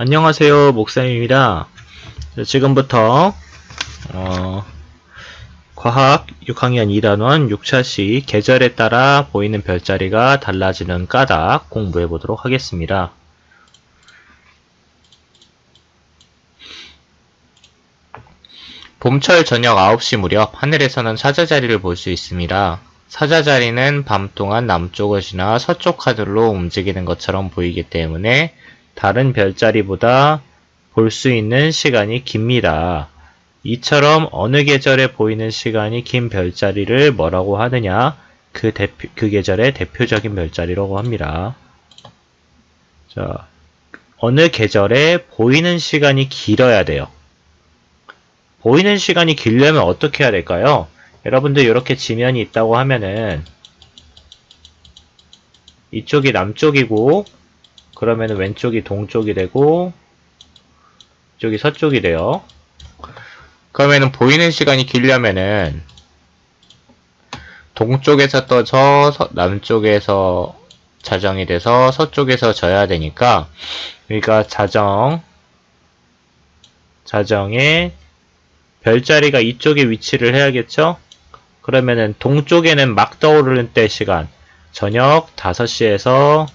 안녕하세요, 목사님입니다. 지금부터 과학 6학년 2단원 6차시 계절에 따라 보이는 별자리가 달라지는 까닭 공부해 보도록 하겠습니다. 봄철 저녁 9시 무렵 하늘에서는 사자자리를 볼 수 있습니다. 사자자리는 밤 동안 남쪽을 지나 서쪽 하늘로 움직이는 것처럼 보이기 때문에 다른 별자리보다 볼 수 있는 시간이 깁니다. 이처럼 어느 계절에 보이는 시간이 긴 별자리를 뭐라고 하느냐? 그 계절의 대표적인 별자리라고 합니다. 자, 어느 계절에 보이는 시간이 길어야 돼요. 보이는 시간이 길려면 어떻게 해야 될까요? 여러분들 이렇게 지면이 있다고 하면은 이쪽이 남쪽이고 그러면 왼쪽이 동쪽이 되고 이쪽이 서쪽이 돼요. 그러면은 보이는 시간이 길려면은 동쪽에서 떠서 남쪽에서 자정이 돼서 서쪽에서 져야 되니까 그러니까 자정에 별자리가 이쪽에 위치를 해야겠죠? 그러면은 동쪽에는 막 떠오르는 때 시간 저녁 5시에서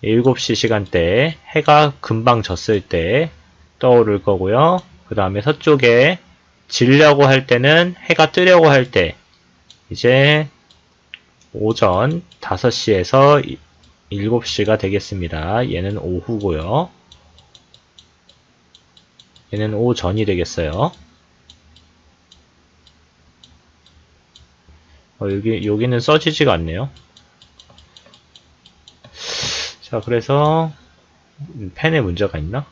7시 시간대 해가 금방 졌을 때 떠오를 거고요. 그 다음에 서쪽에 지려고 할 때는 해가 뜨려고 할 때 이제 오전 5시에서 7시가 되겠습니다. 얘는 오후고요. 얘는 오전이 되겠어요. 여기는 써지지가 않네요. 자, 그래서 펜에 문제가 있나?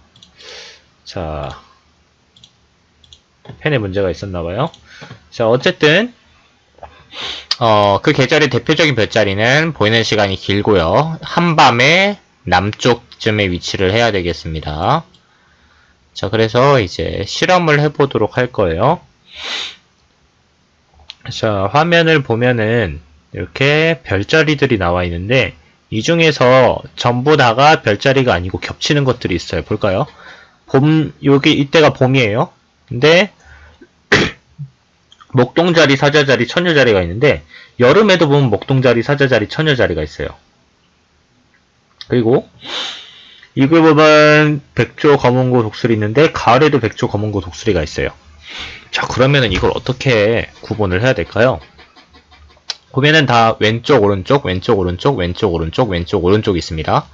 자, 펜에 문제가 있었나봐요. 자, 어쨌든 그 계절의 대표적인 별자리는 보이는 시간이 길고요. 한밤에 남쪽쯤에 위치를 해야 되겠습니다. 자, 그래서 이제 실험을 해보도록 할 거예요. 자, 화면을 보면은 이렇게 별자리들이 나와 있는데 이 중에서 전부 다가 별자리가 아니고 겹치는 것들이 있어요. 볼까요? 이때가 봄이에요. 근데 목동자리, 사자자리, 처녀자리가 있는데 여름에도 보면 목동자리, 사자자리, 처녀자리가 있어요. 그리고 이걸 보면 백조, 검은고, 독수리 있는데 가을에도 백조, 검은고, 독수리가 있어요. 자, 그러면은 이걸 어떻게 구분을 해야 될까요? 보면은 다 왼쪽, 오른쪽, 왼쪽, 오른쪽, 왼쪽, 오른쪽, 왼쪽, 오른쪽 있습니다.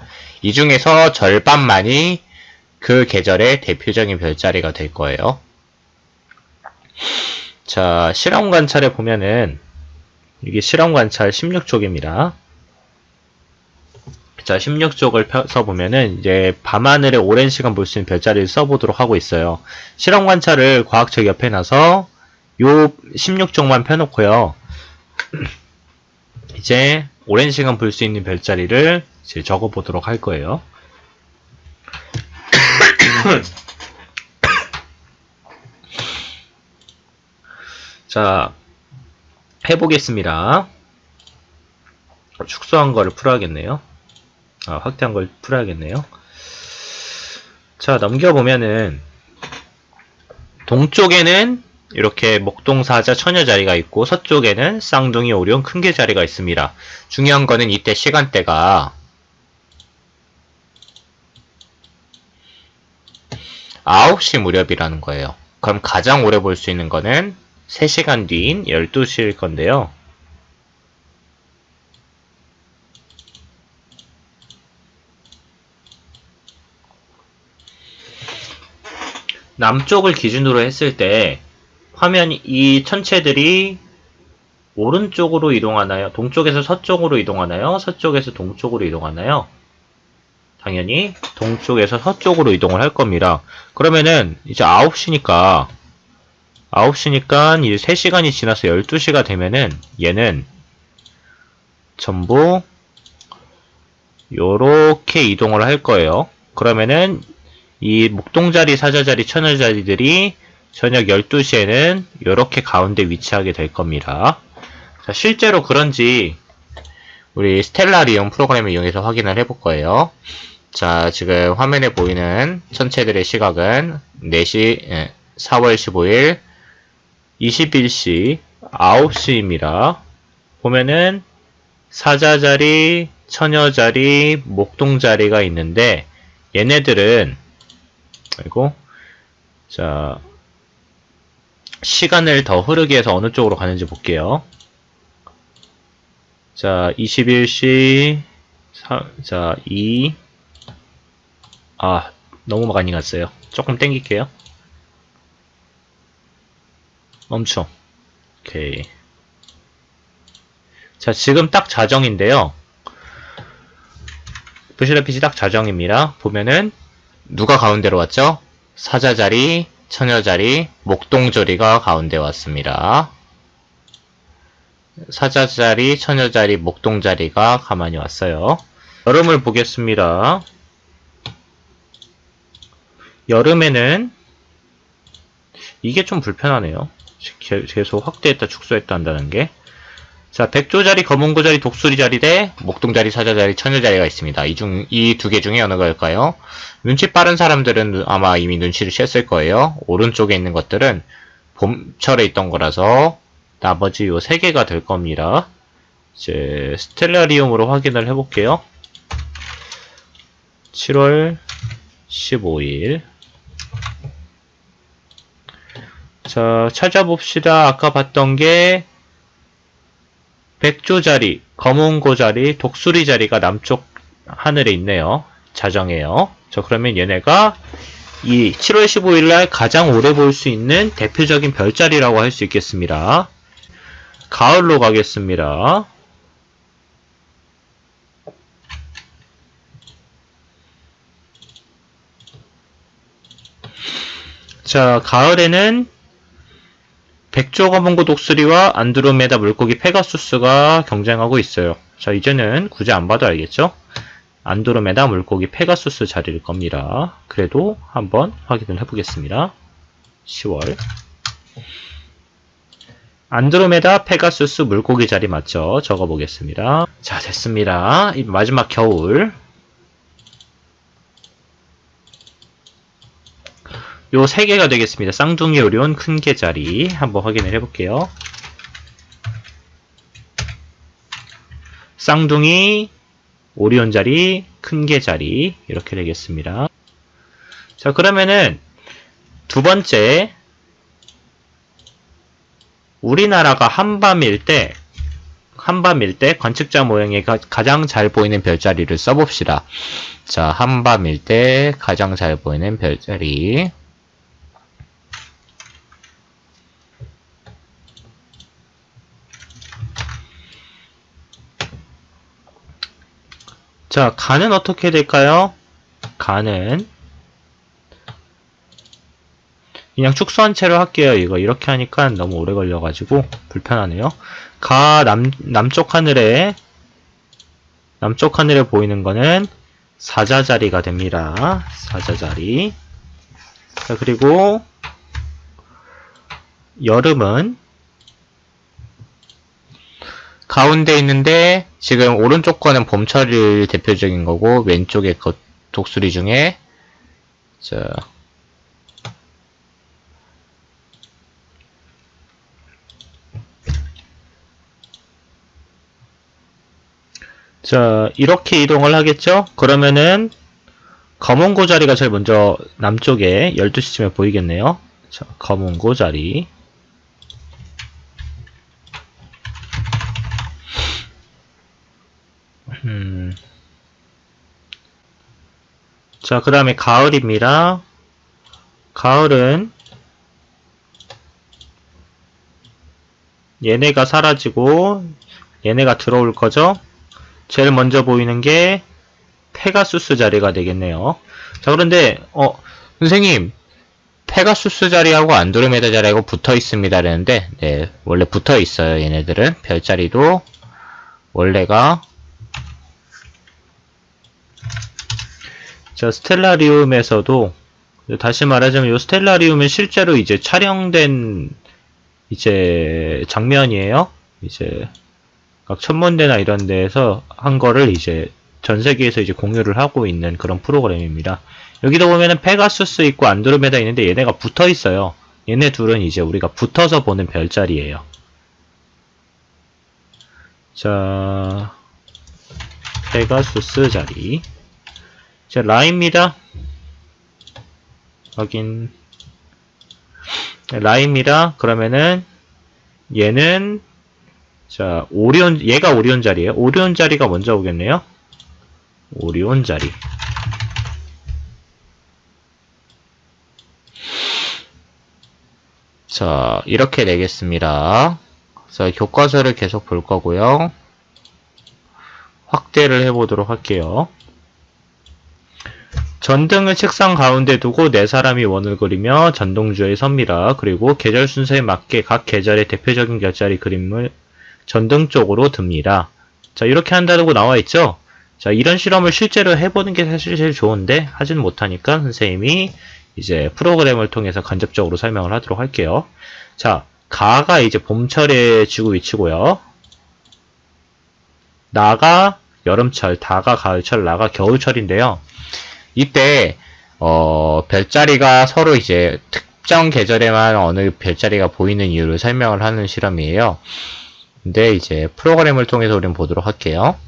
이 중에서 절반만이 그 계절의 대표적인 별자리가 될 거예요. 자, 실험 관찰에 보면은 이게 실험 관찰 16쪽입니다. 자, 16쪽을 펴서 보면은 이제 밤하늘에 오랜 시간 볼 수 있는 별자리를 써보도록 하고 있어요. 실험 관찰을 과학책 옆에 놔서 요 16쪽만 펴놓고요. 이제 오랜 시간 볼 수 있는 별자리를 이제 적어보도록 할 거예요. 자, 해보겠습니다. 축소한 거를 풀어야겠네요. 확대한 걸 풀어야겠네요. 자, 넘겨보면은 동쪽에는 이렇게 목동사자 처녀자리가 있고 서쪽에는 쌍둥이 오리온 큰개자리가 있습니다. 중요한 거는 이때 시간대가 9시 무렵이라는 거예요. 그럼 가장 오래 볼 수 있는 거는 3시간 뒤인 12시일 건데요. 남쪽을 기준으로 했을 때 화면이 이 천체들이 오른쪽으로 이동하나요? 동쪽에서 서쪽으로 이동하나요? 서쪽에서 동쪽으로 이동하나요? 당연히 동쪽에서 서쪽으로 이동을 할 겁니다. 그러면은 이제 9시니까 이제 3시간이 지나서 12시가 되면은 얘는 전부 요렇게 이동을 할 거예요. 그러면은 이 목동자리, 사자자리, 처녀자리들이 저녁 12시에는 요렇게 가운데 위치하게 될 겁니다. 자, 실제로 그런지 우리 스텔라리움 프로그램을 이용해서 확인을 해볼 거예요. 자, 지금 화면에 보이는 천체들의 시각은 4시, 4월 15일 21시 9시입니다. 보면은 사자자리, 처녀자리, 목동자리가 있는데 얘네들은 아이고 자 시간을 더 흐르게 해서 어느 쪽으로 가는지 볼게요. 자 21시 자 2 너무 많이 갔어요. 조금 땡길게요. 멈춰. 오케이. 자, 지금 딱 자정인데요. 보시다시피 딱 자정입니다. 보면은 누가 가운데로 왔죠? 사자자리, 처녀자리, 목동자리가 가운데 왔습니다. 사자자리, 처녀자리, 목동자리가 가만히 왔어요. 여름을 보겠습니다. 여름에는 이게 좀 불편하네요. 계속 확대했다 축소했다 한다는 게. 자, 백조자리, 검은고자리, 독수리자리 대 목동자리, 사자자리, 처녀자리가 있습니다. 이 두 개 중에 어느 걸까요? 눈치 빠른 사람들은 아마 이미 눈치를 챘을 거예요. 오른쪽에 있는 것들은 봄철에 있던 거라서 나머지 요 세 개가 될 겁니다. 이제 스텔라리움으로 확인을 해볼게요. 7월 15일. 자, 찾아봅시다. 아까 봤던 게 백조자리, 검은고자리, 독수리자리가 남쪽 하늘에 있네요. 자정에요. 자, 그러면 얘네가 이 7월 15일날 가장 오래 볼 수 있는 대표적인 별자리라고 할 수 있겠습니다. 가을로 가겠습니다. 자, 가을에는 백조 검은고 독수리와 안드로메다 물고기 페가수스가 경쟁하고 있어요. 자, 이제는 굳이 안 봐도 알겠죠? 안드로메다 물고기 페가수스 자리일 겁니다. 그래도 한번 확인을 해보겠습니다. 10월 안드로메다 페가수스 물고기 자리 맞죠? 적어보겠습니다. 자, 됐습니다. 이 마지막 겨울 요 세 개가 되겠습니다. 쌍둥이 오리온 큰 개 자리 한번 확인을 해볼게요. 쌍둥이 오리온 자리, 큰 개 자리 이렇게 되겠습니다. 자, 그러면은 두 번째 우리나라가 한밤일 때 관측자 모형에 가장 잘 보이는 별자리를 써봅시다. 자, 한밤일 때 가장 잘 보이는 별자리 자, 간은 어떻게 될까요? 간은 그냥 축소한 채로 할게요. 이거 이렇게 하니까 너무 오래 걸려가지고 불편하네요. 남쪽 하늘에 보이는 거는 사자자리가 됩니다. 사자자리. 자, 그리고 여름은 가운데 있는데 지금 오른쪽 거는 봄철이 대표적인 거고 왼쪽에 독수리 중에 자, 이렇게 이동을 하겠죠? 그러면은 검은고 자리가 제일 먼저 남쪽에 12시쯤에 보이겠네요. 자, 검은고 자리. 자, 그 다음에 가을입니다. 가을은 얘네가 사라지고 얘네가 들어올 거죠? 제일 먼저 보이는 게 페가수스 자리가 되겠네요. 자, 그런데 선생님 페가수스 자리하고 안드로메다 자리하고 붙어 있습니다 그랬는데 네, 원래 붙어 있어요. 얘네들은 별자리도 원래가 자, 스텔라리움에서도 다시 말하자면 이 스텔라리움은 실제로 이제 촬영된 이제 장면이에요. 이제 각 천문대나 이런 데에서 한 거를 이제 전 세계에서 이제 공유를 하고 있는 그런 프로그램입니다. 여기도 보면은 페가수스 있고 안드로메다 있는데 얘네가 붙어 있어요. 얘네 둘은 이제 우리가 붙어서 보는 별자리예요. 자, 페가수스 자리. 자, 라입니다. 확인. 라입니다. 그러면은 얘는 자, 오리온, 얘가 오리온 자리예요. 오리온 자리가 먼저 오겠네요. 오리온 자리. 자, 이렇게 내겠습니다. 자, 교과서를 계속 볼 거고요. 확대를 해보도록 할게요. 전등을 책상 가운데 두고 네 사람이 원을 그리며 전동주에 섭니다. 그리고 계절 순서에 맞게 각 계절의 대표적인 별자리 그림을 전등 쪽으로 듭니다. 자, 이렇게 한다고 나와 있죠? 자, 이런 실험을 실제로 해보는 게 사실 제일 좋은데 하진 못하니까 선생님이 이제 프로그램을 통해서 간접적으로 설명을 하도록 할게요. 자, 가가 이제 봄철의 지구 위치고요. 나가 여름철, 다가 가을철, 나가 겨울철인데요. 이때 별자리가 서로 이제 특정 계절에만 어느 별자리가 보이는 이유를 설명을 하는 실험이에요. 근데 이제 프로그램을 통해서 우리는 보도록 할게요.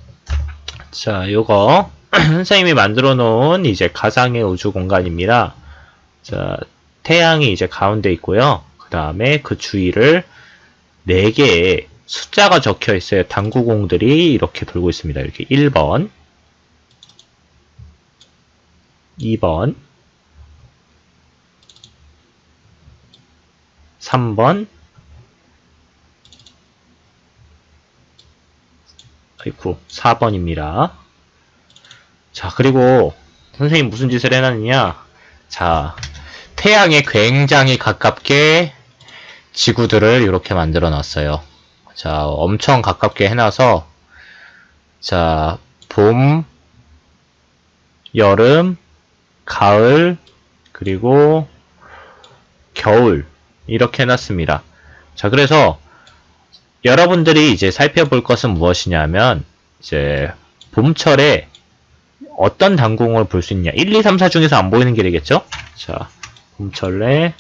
자, 요거 선생님이 만들어 놓은 이제 가상의 우주 공간입니다. 자, 태양이 이제 가운데 있고요. 그 다음에 그 주위를 4개의 숫자가 적혀 있어요. 당구공들이 이렇게 돌고 있습니다. 이렇게 1번, 2번, 3번, 아이쿠, 4번입니다. 자, 그리고 선생님 무슨 짓을 해놨느냐? 자, 태양에 굉장히 가깝게 지구들을 이렇게 만들어 놨어요. 자, 엄청 가깝게 해놔서 자, 봄, 여름, 가을, 그리고 겨울 이렇게 해놨습니다. 자, 그래서 여러분들이 이제 살펴볼 것은 무엇이냐면 이제 봄철에 어떤 당공을 볼 수 있냐. 1, 2, 3, 4 중에서 안 보이는 게 되겠죠? 자, 봄철에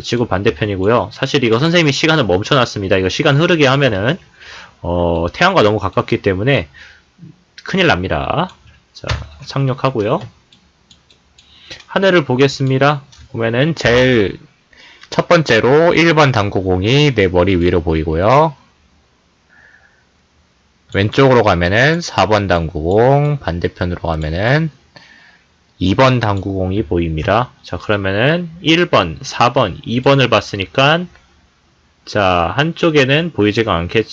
지구 반대편이고요. 사실 이거 선생님이 시간을 멈춰놨습니다. 이거 시간 흐르게 하면은 태양과 너무 가깝기 때문에 큰일 납니다. 자, 착륙하고요. 하늘을 보겠습니다. 보면은 제일 첫 번째로 1번 당구공이 내 머리 위로 보이고요. 왼쪽으로 가면은 4번 당구공, 반대편으로 가면은 2번 당구공이 보입니다. 자, 그러면은 1번, 4번, 2번을 봤으니까 자, 한쪽에는 보이지가 않겠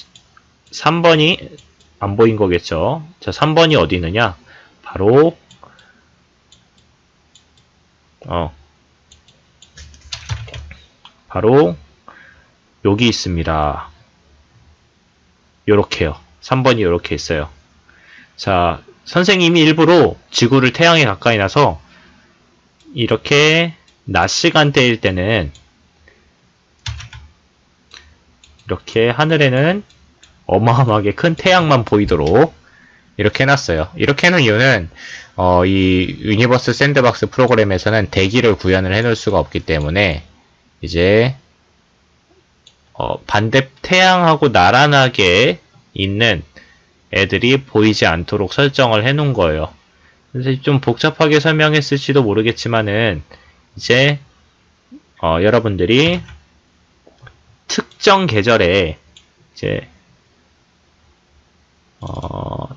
3번이 안 보인 거겠죠. 자, 3번이 어디 있느냐? 바로 바로 여기 있습니다. 요렇게요. 3번이 요렇게 있어요. 자, 선생님이 일부러 지구를 태양에 가까이 놔서 이렇게 낮 시간대일 때는 이렇게 하늘에는 어마어마하게 큰 태양만 보이도록 이렇게 해놨어요. 이렇게 해놓은 이유는 이 유니버스 샌드박스 프로그램에서는 대기를 구현을 해놓을 수가 없기 때문에 이제 반대 태양하고 나란하게 있는 애들이 보이지 않도록 설정을 해 놓은 거예요. 그래서 좀 복잡하게 설명했을지도 모르겠지만은 이제 여러분들이 특정 계절에 이제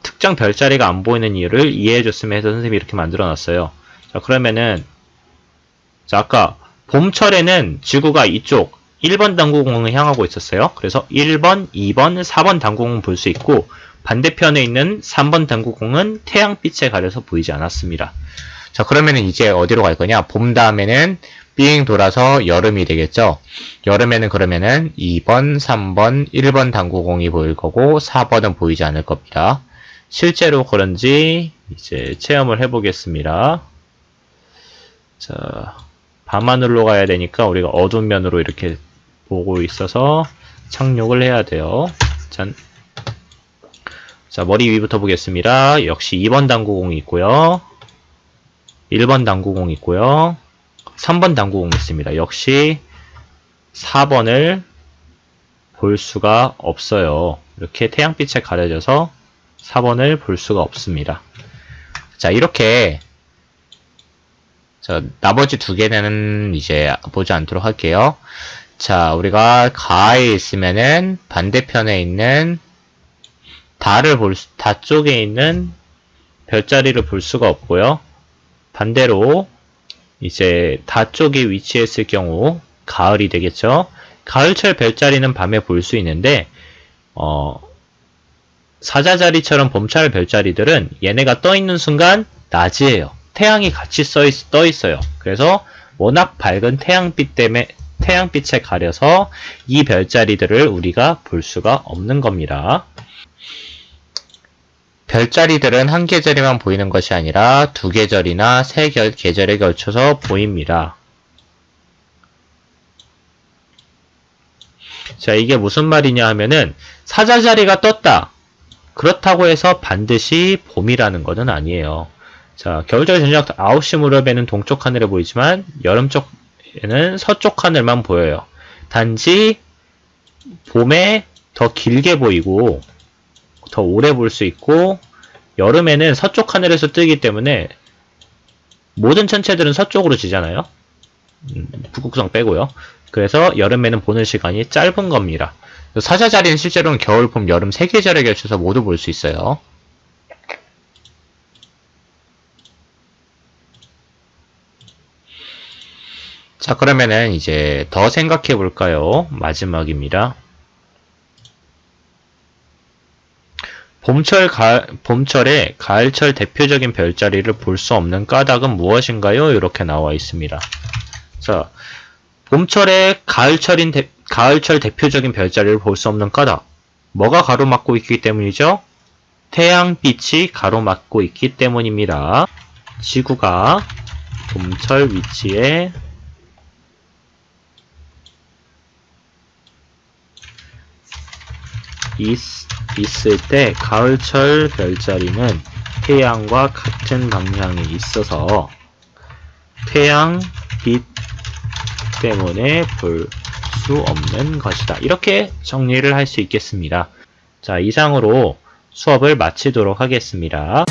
특정 별자리가 안 보이는 이유를 이해해 줬으면 해서 선생님이 이렇게 만들어 놨어요. 자, 그러면은 자, 아까 봄철에는 지구가 이쪽 1번 당구공을 향하고 있었어요. 그래서 1번, 2번, 4번 당구공을 볼 수 있고 반대편에 있는 3번 당구공은 태양빛에 가려서 보이지 않았습니다. 자, 그러면은 이제 어디로 갈 거냐? 봄 다음에는 삥 돌아서 여름이 되겠죠? 여름에는 그러면은 2번, 3번, 1번 당구공이 보일 거고 4번은 보이지 않을 겁니다. 실제로 그런지 이제 체험을 해보겠습니다. 자, 밤하늘로 가야 되니까 우리가 어두운 면으로 이렇게 보고 있어서 착륙을 해야 돼요. 짠. 자, 머리 위부터 보겠습니다. 역시 2번 당구공이 있고요. 1번 당구공이 있고요. 3번 당구공이 있습니다. 역시 4번을 볼 수가 없어요. 이렇게 태양빛에 가려져서 4번을 볼 수가 없습니다. 자, 이렇게 자, 나머지 두 개는 이제 보지 않도록 할게요. 자, 우리가 가에 있으면은 반대편에 있는 다 쪽에 있는 별자리를 볼 수가 없고요. 반대로 이제 다 쪽에 위치했을 경우 가을이 되겠죠. 가을철 별자리는 밤에 볼 수 있는데 사자자리처럼 봄철 별자리들은 얘네가 떠 있는 순간 낮이에요. 태양이 같이 떠 있어요. 그래서 워낙 밝은 태양빛에 가려서 이 별자리들을 우리가 볼 수가 없는 겁니다. 별자리들은 한 계절에만 보이는 것이 아니라 두 계절이나 세 계절에 걸쳐서 보입니다. 자, 이게 무슨 말이냐 하면은 사자자리가 떴다. 그렇다고 해서 반드시 봄이라는 것은 아니에요. 자, 겨울철 저녁 9시 무렵에는 동쪽 하늘에 보이지만 여름 쪽에는 서쪽 하늘만 보여요. 단지 봄에 더 길게 보이고 더 오래 볼 수 있고 여름에는 서쪽 하늘에서 뜨기 때문에 모든 천체들은 서쪽으로 지잖아요. 북극성 빼고요. 그래서 여름에는 보는 시간이 짧은 겁니다. 사자자리는 실제로는 겨울, 봄, 여름 세 계절에 걸쳐서 모두 볼 수 있어요. 자, 그러면은 이제 더 생각해 볼까요? 마지막입니다. 봄철에 가을철 대표적인 별자리를 볼 수 없는 까닭은 무엇인가요? 이렇게 나와 있습니다. 자, 봄철에 가을철 대표적인 별자리를 볼 수 없는 까닭. 뭐가 가로막고 있기 때문이죠? 태양빛이 가로막고 있기 때문입니다. 지구가 봄철 위치에 있을 때 가을철 별자리는 태양과 같은 방향에 있어서 태양빛 때문에 볼 수 없는 것이다. 이렇게 정리를 할 수 있겠습니다. 자, 이상으로 수업을 마치도록 하겠습니다.